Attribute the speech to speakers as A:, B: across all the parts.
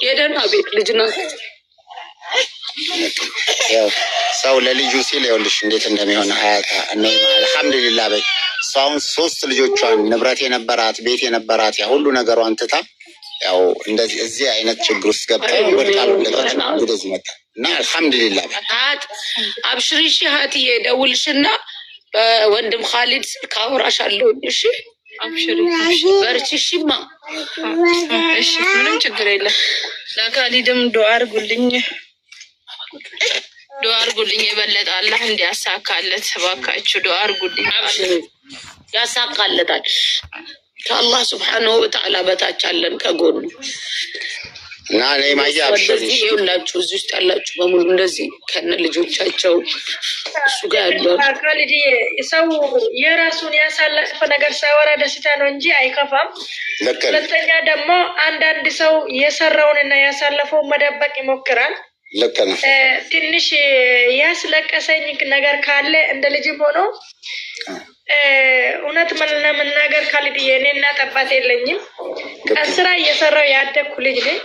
A: የደህና ቤት ልጅ ናት።
B: ያው ሰው ለልጁ ሲል ይኸውልሽ እንዴት እንደሚሆን ሀያት አልሐምዱሊላህ በይ። እሷ አሁን 3 ልጆቿን ንብረት የነበራት ቤት የነበራት ያ ሁሉ ነገሯን ትታ ያው እንደዚህ እዚህ አይነት ችግር ውስጥ ገብታ ወድቃል ወደዚህ መጣ እና አልሐምዱሊላህ
A: አብሽሪ እሺ ሀትዬ ደውልሽና በወንድም ካሊድ ስልክ አውራሻለሁ። እሺ አብሽሪ በርቺ እሺማ። እሺ ምንም ችግር የለም። ለካሊድም ዱአ አድርጉልኝ የበለጠ አላህ እንዲያሳካለት እባካችሁ ዱአ አድርጉልኝ። ያሳካለታል። ከአላህ ሱብሓነሁ ወተዓላ በታች አለን ከጎኑ
B: እና ለማያ አብሽሪ
A: ይኸውላችሁ እዚህ ውስጥ ያላችሁ በሙሉ እንደዚህ ከነ ልጆቻቸው እሱ ጋር ያለው
C: ካሊድ ሰው የራሱን ያሳለፈ ነገር ሳይወራ ደስታ ነው እንጂ አይከፋም። ሁለተኛ ደግሞ አንዳንድ ሰው የሰራውንና ያሳለፈውን መደበቅ ይሞክራል።
B: ልክ ነው።
C: ትንሽ ያስለቀሰኝ ነገር ካለ እንደ ልጅም ሆኖ እውነት መናገር ካሊድ የኔ እናት አባት የለኝም። ቀን ስራ እየሰራው ያደግኩ ልጅ ነኝ።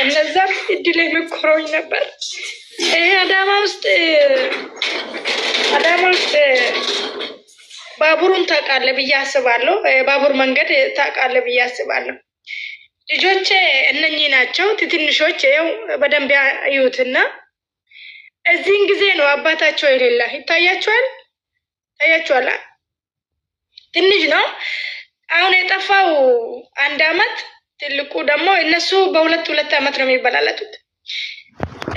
C: እነዛም እድል የሚኮረኝ ነበር። ይሄ አዳማ ውስጥ ባቡሩን ታውቃለህ ብዬ አስባለሁ። ባቡር መንገድ ታውቃለህ ብዬ አስባለሁ። ልጆቼ እነኚህ ናቸው ትንሾች። ይኸው በደንብ ያዩትና እዚህን ጊዜ ነው አባታቸው የሌላ ይታያቸዋል። ትንሽ ነው አሁን የጠፋው 1 አመት። ትልቁ ደግሞ እነሱ በ2 አመት ነው የሚበላለጡት።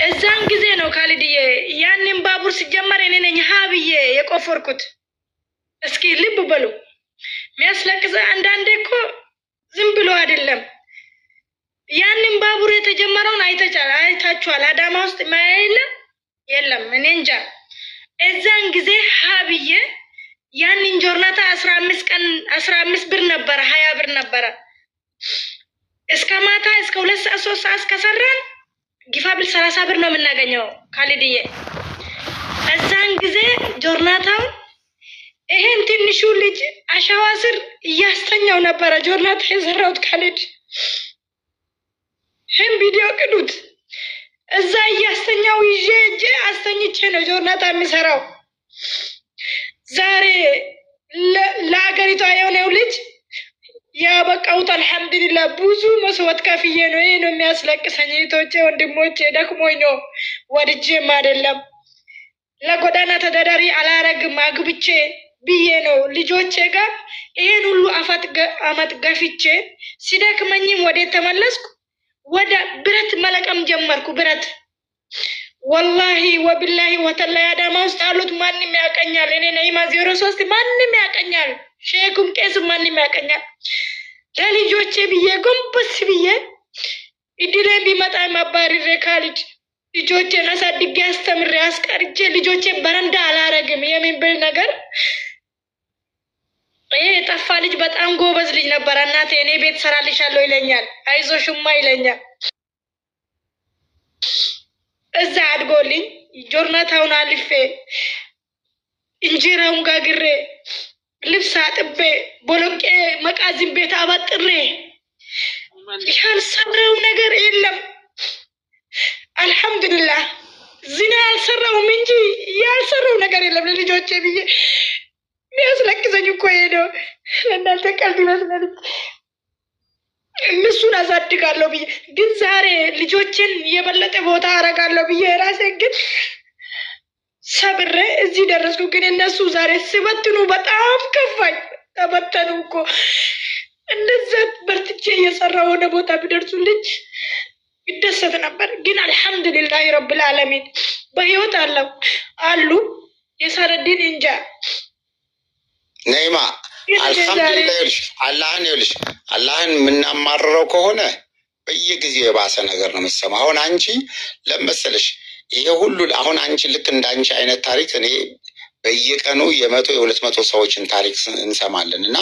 C: እዛን ጊዜ ነው ካሊድዬ ያንን ባቡር ሲጀመር እኔ ነኝ ሀብዬ የቆፈርኩት። እስኪ ልብ በሉ። የሚያስለቅስ አንዳንዴ እኮ ዝም ብሎ አይደለም። ያንን ባቡር የተጀመረውን አይታችኋል። አዳማ ውስጥ ማያይለ የለም እኔ እንጃ። እዛን ጊዜ ሀብዬ ያንን ጆርናታ 15 ብር ነበረ፣ 20 ብር ነበረ። እስከ ማታ እስከ 2 ሰዓት 3 ሰዓት ከሰራን ግፋ ብል 30 ብር ነው የምናገኘው ካሊድዬ። እዛን ጊዜ ጆርናታውን ይሄን ትንሹ ልጅ አሸዋ ስር እያስተኛው ነበረ ጆርናታ የሰራሁት ካሊድ። ይህን ቪዲዮ ቅዱት። እዛ እያስተኛው ይዤ እጄ አስተኝቼ ነው ጆርናታ የሚሰራው። ዛሬ ለአገሪቷ የሆነው ልጅ ያበቃሁት አልሐምዱሊላህ ብዙ መስዋዕት ከፍዬ ነው። ይሄ ነው የሚያስለቅሰኝ። እህቶቼ ወንድሞቼ ደክሞኝ ነው፣ ወድጄም አይደለም። ለጎዳና ተዳዳሪ አላረግም አግብቼ ብዬ ነው ልጆቼ ጋር ይሄን ሁሉ አመት ገፍቼ ሲደክመኝም ወዴት ተመለስኩ? ወደ ብረት መለቀም ጀመርኩ። ብረት ወላሂ ወቢላሂ ወተላሂ አዳማ ውስጥ ያሉት ማንም ያቀኛል። እኔ ነይማ 03 ማንም ያቀኛል። ሼኩም ቄስም ማንም ያቀኛል። ለልጆቼ ብዬ ጎንበስ ብዬ እድሌ ቢመጣ ማባሪሬ ካሊድ ልጆቼን አሳድጌ አስተምሬ አስቀርቼ ልጆቼን በረንዳ አላረግም የሚብል ነገር። ይሄ የጠፋ ልጅ በጣም ጎበዝ ልጅ ነበር። እናቴ እኔ ቤት ሰራልሻለሁ ይለኛል፣ አይዞሽማ ይለኛል። እዛ አድጎልኝ ጆርናታውን አልፌ እንጀራውን ጋግሬ ልብስ አጥቤ ቦሎቄ መቃዝን ቤት አበጥሬ ያልሰራው ነገር የለም። አልሐምዱሊላህ ዚና ያልሰራውም እንጂ ያልሰራው ነገር የለም። ለልጆቼ ብዬ የሚያስለቅሰኝ እኮ ሄደው ለእናንተ ቀልድ ይመስላል። እነሱን አሳድጋለሁ ብዬ ግን ዛሬ ልጆችን የበለጠ ቦታ አረጋለሁ ብዬ ራሴ ግን ሰብሬ እዚህ ደረስኩ። ግን እነሱ ዛሬ ሲበትኑ በጣም ከፋኝ። ተበተኑ እኮ እንደዛ በርትቼ እየሰራሁ ወደ ቦታ ቢደርሱልኝ ይደሰት ነበር። ግን አልሐምዱሊላህ ረብል ዓለሚን በህይወት አሉ። የሰረዲን እንጃ
B: ነይማ አልሐምዱሊላህ አላህን የምናማርረው ከሆነ በየጊዜው የባሰ ነገር ነው የምትሰማው። አሁን አንቺ ለመሰለሽ ይሄ ሁሉ አሁን አንቺ ልክ እንዳንቺ አይነት ታሪክ እኔ በየቀኑ 100 200 ሰዎችን ታሪክ እንሰማለን እና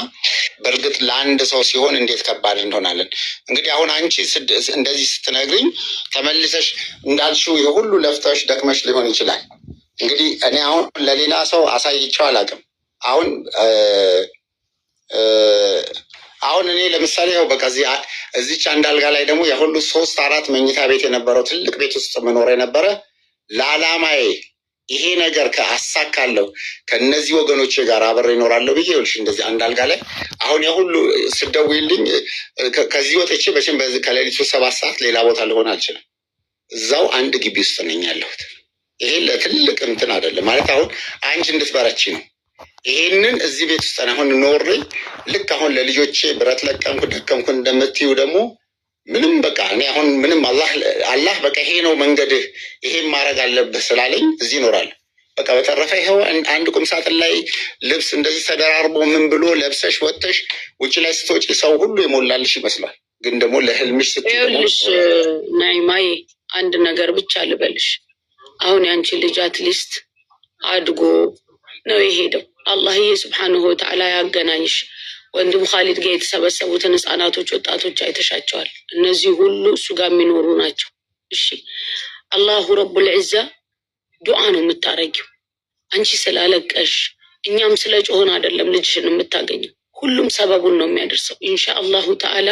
B: በእርግጥ ለአንድ ሰው ሲሆን እንዴት ከባድ እንሆናለን። እንግዲህ አሁን አንቺ እንደዚህ ስትነግሪኝ ተመልሰሽ እንዳልሽው ይሄ ሁሉ ለፍተሽ ደክመሽ ሊሆን ይችላል። እንግዲህ እኔ አሁን ለሌላ ሰው አሳይቼው አላውቅም። አሁን አሁን እኔ ለምሳሌ ያው በቃ እዚች አንድ አልጋ ላይ ደግሞ የሁሉ 3-4 መኝታ ቤት የነበረው ትልቅ ቤት ውስጥ መኖር የነበረ ለዓላማዬ ይሄ ነገር ከአሳካለሁ ከነዚህ ወገኖቼ ጋር አብሬ እኖራለሁ ብዬ ይኸውልሽ እንደዚህ አንድ አልጋ ላይ አሁን የሁሉ ስደውይልኝ ከዚህ ወጥቼ በሽም በዚህ ከሌሊቱ 7 ሰዓት ሌላ ቦታ ልሆን አልችልም። እዛው አንድ ግቢ ውስጥ ነኝ ያለሁት። ይሄ ለትልቅ እንትን አይደለም ማለት አሁን አንቺ እንድትበረቺ ነው። ይሄንን እዚህ ቤት ውስጥ አሁን ኖሬ ልክ አሁን ለልጆቼ ብረት ለቀምኩ ደከምኩ እንደምትዩ ደግሞ ምንም በቃ እኔ አሁን ምንም አላህ በቃ ይሄ ነው መንገድህ ይሄን ማድረግ አለብህ ስላለኝ እዚህ እኖራለሁ። በቃ በተረፈ ይኸው አንድ ቁም ሳጥን ላይ ልብስ እንደዚህ ተደራርቦ ምን ብሎ ለብሰሽ ወጥተሽ ውጭ ላይ ስትወጪ ሰው ሁሉ የሞላልሽ ይመስላል። ግን ደግሞ ለህልምሽ ስትልሽ
A: ናይማዬ አንድ ነገር ብቻ ልበልሽ። አሁን ያንቺ ልጅ አትሊስት አድጎ ነው የሄደው። አላህዬ ሱብሓነሁ ወተዓላ ያገናኝሽ። ወንድም ኻሊድ ጋር የተሰበሰቡትን ህፃናቶች ወጣቶች አይተሻቸዋል። እነዚህ ሁሉ እሱ ጋር የሚኖሩ ናቸው። እሺ አላሁ ረቡል ዒዛ ዱዓ ነው የምታረጊው። አንቺ ስላለቀሽ እኛም ስለ ጮሆን አይደለም ልጅሽን የምታገኘው። ሁሉም ሰበቡን ነው የሚያደርሰው። ኢንሻአላሁ ተዓላ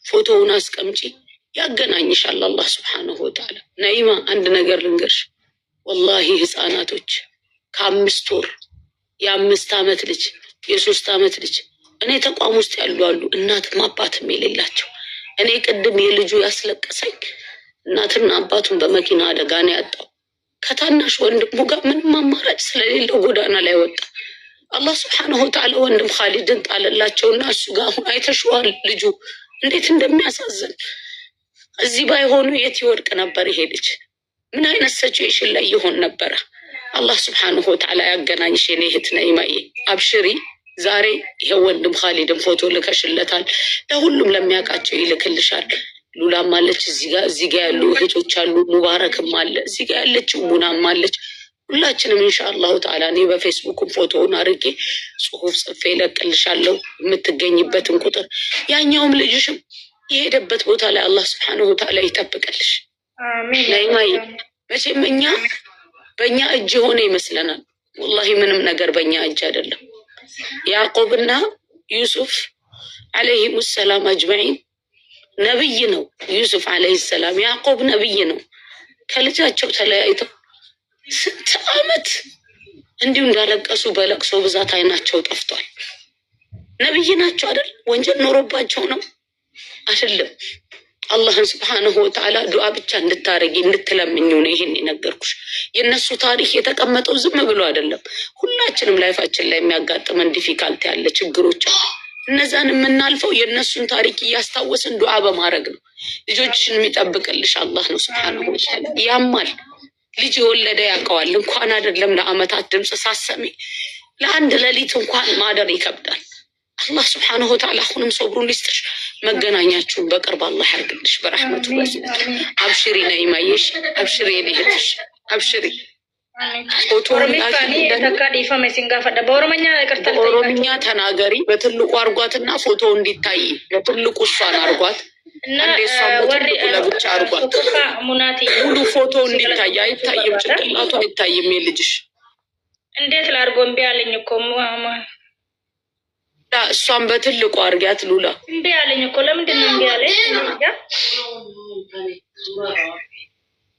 A: ፎቶውን አስቀምጪ፣ ያገናኝሻል አላህ ሱብሓነሁ ወተዓላ። ነይማ አንድ ነገር ልንገርሽ፣ ወላሂ ህፃናቶች ከ5 ወር የ5 ዓመት ልጅ የ3 ዓመት ልጅ እኔ ተቋም ውስጥ ያሉ አሉ እናትም አባትም የሌላቸው። እኔ ቅድም የልጁ ያስለቀሰኝ እናትና አባቱን በመኪና አደጋ ነው ያጣው። ከታናሽ ወንድሙ ጋር ምንም አማራጭ ስለሌለው ጎዳና ላይ ወጣ። አላህ ሱብሓነሁ ወተዓላ ወንድም ኻሊድን ጣለላቸውና እሱ ጋር አሁን አይተሽዋል ልጁ እንዴት እንደሚያሳዝን። እዚህ ባይሆኑ የት ይወድቅ ነበር ይሄ ልጅ? ምን አይነት ሲቹዌሽን ላይ ይሆን ነበረ? አላህ ሱብሓነሁ ወተዓላ ያገናኝሽ የኔ እህት ነይማዬ፣ አብሽሪ። ዛሬ ይሄ ወንድም ኻሊድን ፎቶ ልከሽለታል፣ ለሁሉም ለሚያውቃቸው ይልክልሻል። ሉላም አለች እዚህ ጋር ያሉ እህቶች አሉ፣ ሙባረክም አለ እዚህ ጋር ያለችው፣ ሙናም አለች። ሁላችንም ኢንሻአላሁ ተዓላ እኔ በፌስቡክም ፎቶውን አድርጌ ጽሁፍ ጽፌ እለቅልሻለሁ የምትገኝበትን ቁጥር። ያኛውም ልጅሽም የሄደበት ቦታ ላይ አላህ ሱብሓነሁ ወተዓላ ይጠብቅልሽ። ነይማዬ መቼም እኛ በእኛ እጅ ሆነ ይመስለናል። ወላሂ ምንም ነገር በእኛ እጅ አይደለም። ያዕቆብና ዩሱፍ አለይሂሙ ሰላም አጅመዒን ነብይ ነው ዩሱፍ አለይሂ ሰላም። ያዕቆብ ነብይ ነው። ከልጃቸው ተለያይተው ስንት ዓመት እንዲሁ እንዳለቀሱ በለቅሶ ብዛት አይናቸው ጠፍቷል። ነብይ ናቸው አይደል? ወንጀል ኖሮባቸው ነው አይደለም? አላህን ሱብሓነሁ ወተዓላ ዱዓ ብቻ እንድታረጊ እንድትለምኙ ነው ይሄን የነገርኩሽ። የእነሱ ታሪክ የተቀመጠው ዝም ብሎ አይደለም። ሁላችንም ላይፋችን ላይ የሚያጋጥመን ዲፊካልቲ ያለ ችግሮች አሉ። እነዛን የምናልፈው የእነሱን ታሪክ እያስታወስን ዱዓ በማድረግ ነው። ልጆችሽን የሚጠብቅልሽ አላህ ነው ሱብሓነሁ ወተዓላ። ያማል ልጅ የወለደ ያውቀዋል። እንኳን አይደለም ለአመታት ድምፅ ሳሰሚ ለአንድ ሌሊት እንኳን ማደር ይከብዳል። አላህ ሱብሓነሁ ወተዓላ አሁንም ሰብሩን ሊስጥሽ፣ መገናኛችሁን በቅርብ አላህ ያርግልሽ በረሕመቱ በዝነቱ። አብሽሪ ነይማዬሽ፣ አብሽሪ የኔ እህትሽ፣ አብሽሪ። በኦሮምኛ ተናገሪ፣ በትልቁ አርጓትና ፎቶ እንዲታይ በትልቁ እሷን አርጓት። አንዴ እሷን በትልቁ ለብቻ አርጓት። ሙሉ ፎቶ እንዲታይ አይታይም፣ ጭንቅላቱ አይታይም የልጅሽ።
C: እንዴት ላርጎ እምቢ አለኝ እኮ
A: እሷን በትልቁ አርጊያት። ሉላ
C: እምቢ አለኝ እኮ። ለምንድን ነው እምቢ አለኝ?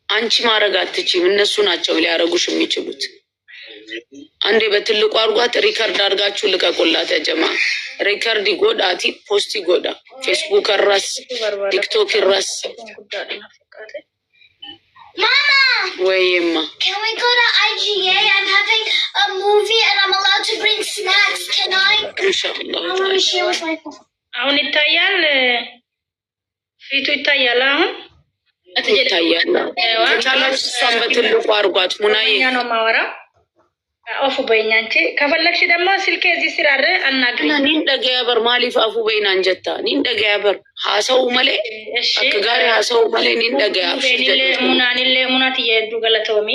A: አንቺ ማድረግ አትችይም፣ እነሱ ናቸው ሊያረጉሽ የሚችሉት። አንዴ በትልቁ አርጓት። ሪከርድ አርጋችሁ ልቀቁላት ጀማ። ሪከርድ ይጎዳቲ፣ ፖስት ይጎዳ፣ ፌስቡክ ራስ፣ ቲክቶክ ራስ። ወይማ
D: Can we go to IGA? I'm having a movie and I'm allowed to bring snacks. Can I?
A: ኢንሻአላህ
D: I want to share with my phone.
C: አሁን ይታያል፣ ፊቱ ይታያል። አሁን
A: ይታያል። ከቻላችሁ እሷን በትልቁ አርጓት። ሙናዬ
C: ነው ማወራው። አፉ በይኝ አንቺ። ከፈለግሽ ደግሞ ስልኬ እዚህ ስራ አለ አናግሪኝ።
A: እኔ እንደገያበር ማሊፍ አፉ በይና አንጀታ እኔ እንደገያበር ሀሰው መሌ አከጋሪ ሀሰው መሌ እኔ እንደገያብ
C: ሙናኒሌ ሙናት የዱ ገለቶሚ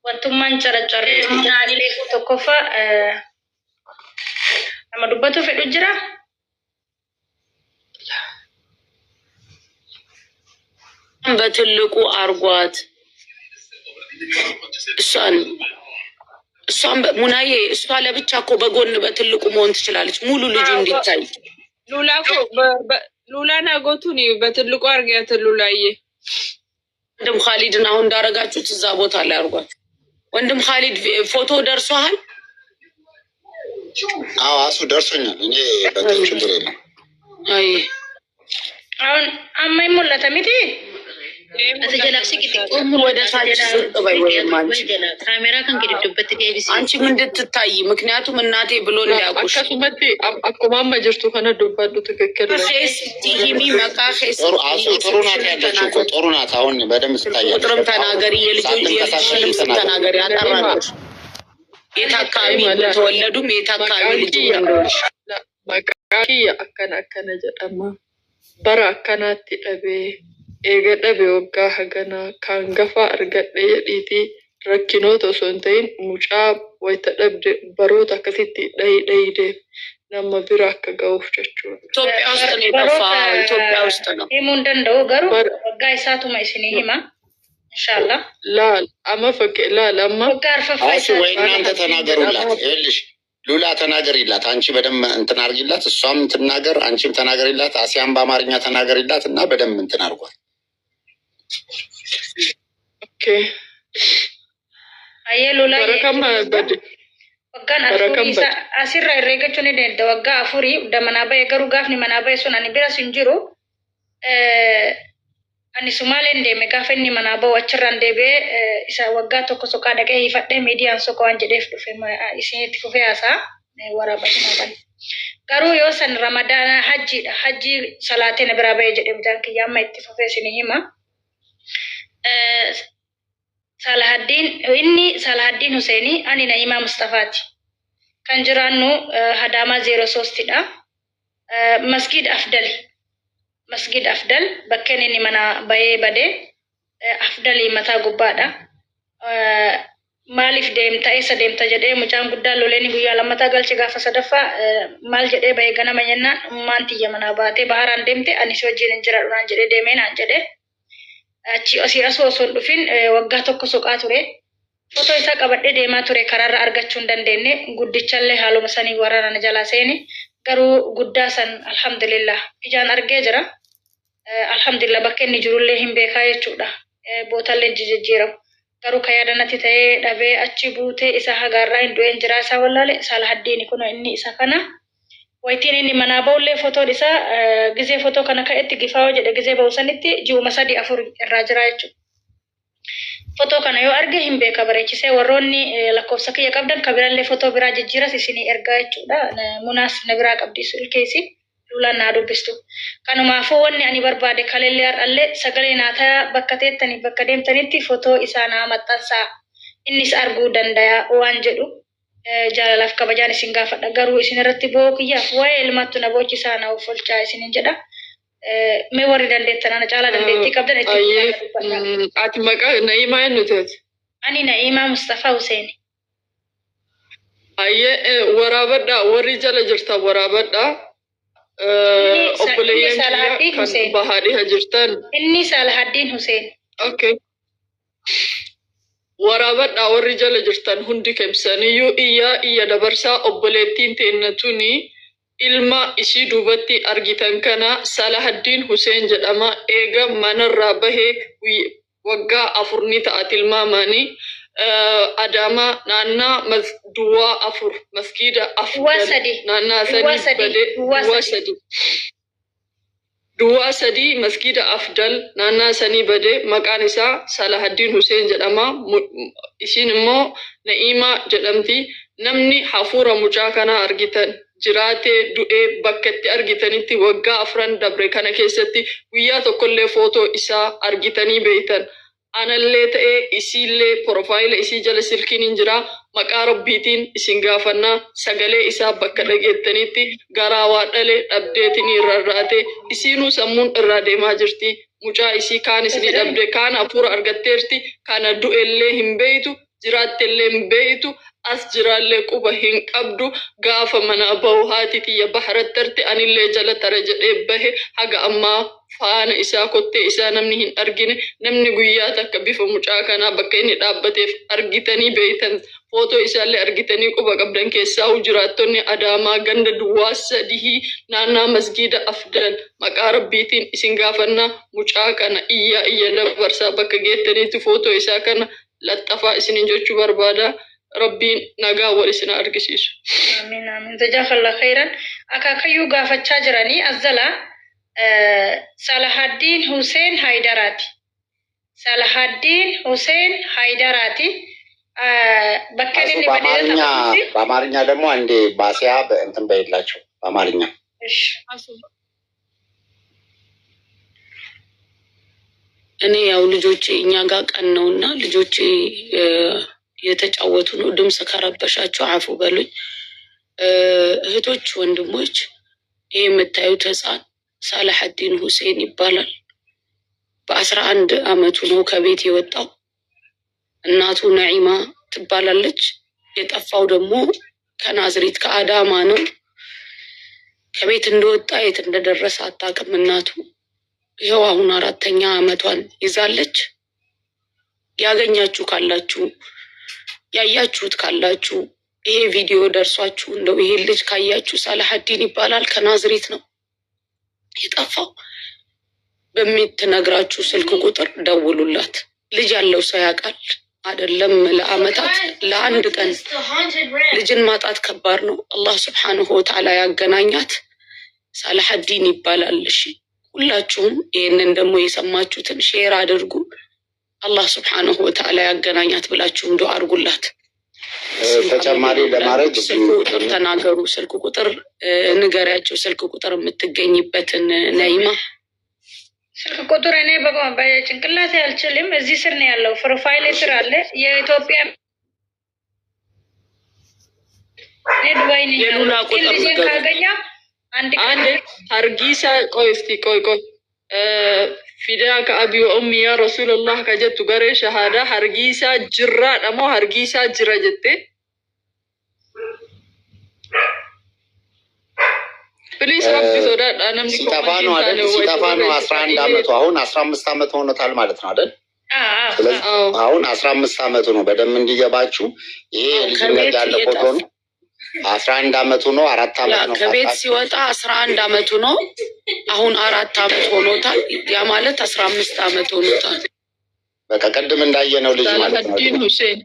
C: ወንቱማን ጨረጨር ሙናኒሌ ፎቶኮፋ አመዱበቱ ፈዱ ጅራ
A: በትልቁ አርጓት። እሷን ሙናዬ እሷ ለብቻ እኮ በጎን በትልቁ መሆን ትችላለች። ሙሉ ልጁ እንዲታይ
E: ሉላን አጎቱን በትልቁ አርጋት ሉላዬ
A: ወንድም ኻሊድን አሁን እንዳረጋችሁት እዛ ቦታ ላይ አርጓት። ወንድም ኻሊድ ፎቶ ደርሷል?
B: አዎ አሱ ደርሶኛል። እኔ በቃ ችግር የለም።
A: አይ
C: አሁን አማይ ሞላታ ሚቲ
F: أتجلسي كتير
A: ወደ ታች ዝቅ በይ ወይም አንቺ
F: ካሜራ ከን ገድዱበት ዴቪስ
A: አንቺ ምን እንድትታይ ምክንያቱም እናቴ ብሎ እንዲያውቁሽ
E: አከሱመት አቆማማ ጅርቱ ከነ ዱባዱ ትክክል ነው።
A: ፌስ ቲሂሚ መቃ ፌስ
B: አሱ ጥሩ ናት ያለችው እኮ ጥሩ ናት። አሁን በደምብ ትታያለች።
A: ቁጥርም ተናገሪ የልጅሽንም ተናገሪ አጠራለሽ። የት አካባቢ ተወለዱም የት አካባቢ ልጅ እንደሆነሽ
E: መቃቂ አከና ጀደማ በራ አከናት ደቤ ኤገ ደቤ ወጋ ሀገና ካንገፋ እርገደ የዲቲ ረኪኖቶ ሶንተይን ሙጫ ወይተደብደ በሮታ ከሲቲ ደይደ ነማ ቢራ ከጋውፍ ቸቹ
A: ኢትዮጵያ ውስጥ ነው የጠፋው። ኢትዮጵያ ውስጥ ነው
C: ይሙንደን ደው ገሩ ወጋ ይሳቱ ማይስኒ ሂማ ኢንሻአላህ
E: ላል አመፈከ ላል አማ
C: ወጋር ፈፋይ
B: አሱ ወይ እናንተ ተናገሩላት። ይኸውልሽ ሉላ ተናገሪላት። አንቺ በደንብ እንትን አርጊላት፣ እሷም ትናገር፣ አንቺም ተናገሪላት። አሲያም በአማርኛ ተናገሪላት እና በደንብ እንትን አርጓል።
E: ኦኬ
C: አየሉላ
E: በረከም በድ
C: ወጋን አፉሪ አሲራ ይረገቹን ደንደ ወጋ አፉሪ ደመናባ የገሩ ጋፍኒ መናባ ሱናኒ ቢራ ሲንጅሩ ani sumalen de me gafenni manaba wachran debe isa wagga tokko soka dage ifadde median soko anje def do fe isini fufe asa wara batina ban garu yo san ramadan haji salate ne barabe jede mtan kiyama itti fufe sini hima Salahaddin Husaini ani na Imam Mustafati kan jirannu hadama 03 da Masjid Afdal bakken inni mana baye bade Afdali mata gubbada malif deemta isa deemta jedhe mucaan guddaa loleni guyyaa lammataa galchi gaafa sadaffaa maal jedhee bahe ganama jennaan maantiyya manaa baatee baharaan deemte anis wajjin hin jira dhunaan jedhee deemee naan jedhe achi asii asoo osoo hin dhufin waggaa tokko soqaa ture footoo isaa qabadhee deemaa ture karaarra argachuu hin dandeenye guddichallee haaluma sanii waraanaan jalaa seeni garuu guddaa san alhamdulillah ijaan argee jira alhamdulillah bakka inni jirullee hin beekaa jechuudha bootallee jijjiiramu garuu ka yaadanatti ta'ee dhabee achi buutee isa hagaarraa hin du'een jira isaa wallaale Salahaddin kun inni isa kana waytiin inni manaa ba'ullee footoon isaa gizee footoo kana ka'etti gifaa jedhe gizee ba'usanitti ji'uma 3-4 irraa jira jechuudha. Footoo kana yoo arge hin beeka bareechisee warroonni lakkoofsa kiyya qabdan kabirallee footoo biraa jijjiiras isinii ergaa jechuudha. Munaas na biraa qabdi sulkeesi lulaan naa dubbistu. Kanumaafuu wanni ani barbaade kalellee har'allee sagalee naataa bakka teettanii bakka deemtanitti footoo isaa naa maxxansaa innis arguu danda'a waan jedhu jaalalaaf kabajaan isin gaafadha. Garuu isin irratti bo'oo kiyyaaf waa'ee ilmaattu na boochisaa na offolchaa isinin jedha. Me warri dandeettan ana caalaa dandeettii qabdan itti
E: ati maqaa Na'imaa eenyuuti?
C: Ani Na'imaa Mustafaa Huseeni.
E: Ayyee waraabadhaa warri jala jirtan waraabadhaa obboleeyyan kiyya kan bahaadhiha jirtan.
C: Inni Salahaddin Huseen.
E: Okay. Waraabadhaa warri jala jirtan hundi kemsaniyyuu iyya dabarsaa obboleettiin teennatuni ilma isii duubatti argitan kana Salahaddin Huseen jedhama. Eega manarraa bahee waggaa 4 ta'a tilmaamanii Adama naannaa duwwaa 4 masgiida Afdal naannaa sanii badee duwwaa 3 masgiida Afdal naannaa sanii badee maqaan isaa Salahaddin Huseen jedhama. Isiin immoo Na'imaa jedhamti. Namni hafuura mucaa kana argitan jiraatee du'ee bakka itti argitanitti waggaa 4 dabre kana keessatti guyyaa tokkollee footoo isaa argitanii beektan. Anallee ta'ee isiillee profaayila isii jala silkiin hin jira. Maqaa rabbiitiin isin gaafannaa sagalee isaa bakka dhageettanitti garaa waa dhalee dhabdeetiin irraarraate isiinuu sammuun irraa deemaa jirti. Mucaa isii kaan isinii dhabde kaan hafuura argatteerti kana du'ellee hin beeytu jiraattellee beeytu as jiraallee quba hin qabdu gaafa mana bahu haati tiyya baharattarti anillee jala tara jedhee bahe haga ammaa faana isaa kottee isaa namni hin argine namni guyyaa takka bifa mucaa kanaa bakka inni dhaabbateef argitanii beeytan footoo isaallee argitanii quba qabdan keessaa jiraattonni Adaamaa ganda Duwwaa Sadii naannaa masgiida Afdal maqaa rabbiitiin isin gaafannaa mucaa kana iyya dabarsaa bakka geettaniitu footoo isaa kana laxxafaa isinin jechuu barbaada. Rabbiin nagaa wal isin argisiisu.
C: Amiin amiin. Jazakallah khairan. Akaakayyuu gaafachaa jiranii Azzala Salahaddin Hussein Haydaraati. Salahaddin Hussein Haydaraati. bakka inni
B: በአማርኛ ደግሞ አንዴ ባሲያ በእንትን በይላቸው በአማርኛ
A: እኔ ያው ልጆቼ እኛ ጋር ቀን ነውና ልጆቼ የተጫወቱ ነው ድምጽ ከረበሻቸው አፉ በሉኝ እህቶች ወንድሞች ይሄ የምታዩት ህፃን ሳላሐዲን ሁሴን ይባላል በ11 አመቱ ነው ከቤት የወጣው እናቱ ነዒማ ትባላለች የጠፋው ደግሞ ከናዝሬት ከአዳማ ነው ከቤት እንደወጣ የት እንደደረሰ አጣቀም እናቱ ይሄው አሁን 4ኛ አመቷን ይዛለች ያገኛችሁ ካላችሁ ያያችሁት ካላችሁ ይሄ ቪዲዮ ደርሷችሁ እንደው ይሄ ልጅ ካያችሁ ሳላሐዲን ይባላል ከናዝሬት ነው የጠፋው በሚትነግራችሁ ስልክ ቁጥር ደውሉላት ልጅ ያለው ሰው ያውቃል አይደለም ለአመታት ለአንድ ቀን ልጅን ማጣት ከባድ ነው አላህ Subhanahu Wa Ta'ala ያገናኛት ሳላሐዲን ይባላል እሺ ሁላችሁም ይሄንን ደግሞ የሰማችሁትን ሼር አድርጉ አላህ Subhanahu Wa Ta'ala ያገናኛት ብላችሁ ዱአ አድርጉላት
B: ተጨማሪ ለማድረግ
A: ስልክ ቁጥር ተናገሩ ስልክ ቁጥር ንገሪያቸው ስልክ ቁጥር የምትገኝበትን ነይማ
C: ስልክ ቁጥር እኔ በጭንቅላቴ አልችልም እዚህ ስር ነው ያለው ፕሮፋይል ስር አለ የኢትዮጵያ ኔድዋይኒ
E: የሉላ ቁጥር
C: ካገኛ አንድ
E: ሀርጊሳ ቆይስቲ ቆይ فداك أبي وأمي يا رسول الله كجت قري شهادة هرجيسا جرا نمو هرجيسا جرا جتة بليز ربي صدق أنا مني
B: ستافانو 11 عمت وهون 15 عمت هون تعال مالت نادل هون 15 عمت هون بدل من دي جباچو إيه اللي جالله فوتون 11 عمت هون 4 عمت هون
A: ከቤት ሲወጣ 11 አመቱ ነው አሁን 4 አመት ሆኖታል ያ ማለት 15 አመት ሆኖታል
B: በቃ ቀደም እንዳየነው ልጅ ማለት ነው
E: ሳላሐዲን ሁሴን